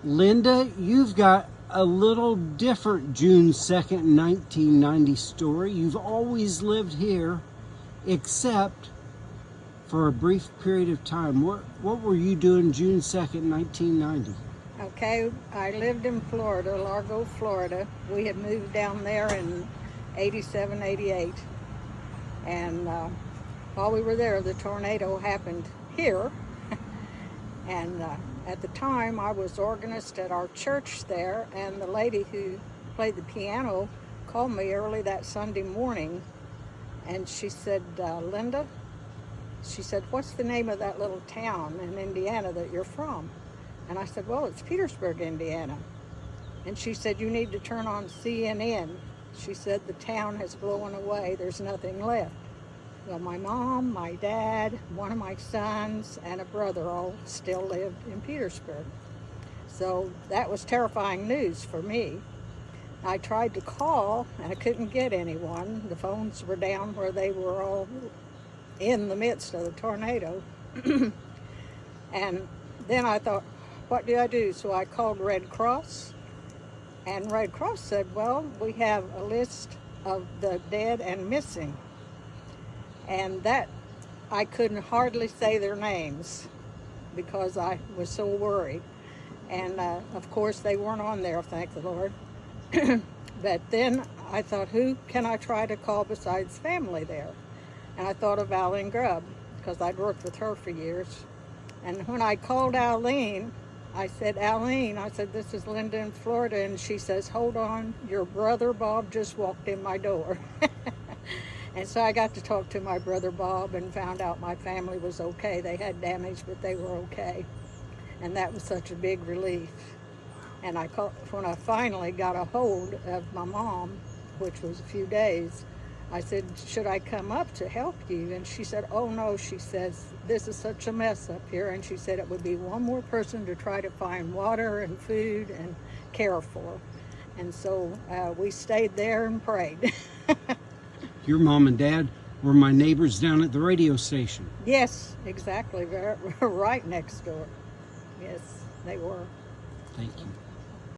Linda, you've got a little different June 2nd, 1990 story. You've always lived here, except for a brief period of time. What were you doing June 2nd, 1990? Okay, I lived in Florida, Largo, Florida. We had moved down there in 87, 88. And while we were there, the tornado happened here. And at the time, I was organist at our church there, and the lady who played the piano called me early that Sunday morning, and she said, Linda, she said, what's the name of that little town in Indiana that you're from? And I said, well, it's Petersburg, Indiana. And she said, you need to turn on CNN. She said, the town has blown away. There's nothing left. Well, my mom, my dad, one of my sons, and a brother all still lived in Petersburg. So that was terrifying news for me. I tried to call, and I couldn't get anyone. The phones were down where they were all in the midst of the tornado. And then I thought, what do I do? So I called Red Cross, and Red Cross said, well, we have a list of the dead and missing. And that, I couldn't hardly say their names because I was so worried. And of course they weren't on there, thank the Lord. But then I thought, who can I try to call besides family there? And I thought of Aline Grubb, because I'd worked with her for years. And when I called Aline, I said, Aline, I said, this is Linda in Florida. And she says, hold on, your brother Bob just walked in my door. And so I got to talk to my brother Bob and found out my family was okay. They had damage, but they were okay. And that was such a big relief. And when I finally got a hold of my mom, which was a few days, I said, should I come up to help you? And she said, oh no, she says, this is such a mess up here. And she said it would be one more person to try to find water and food and care for. And so we stayed there and prayed. Your mom and dad were my neighbors down at the radio station. Yes, exactly. Right next door. Yes, they were. Thank you.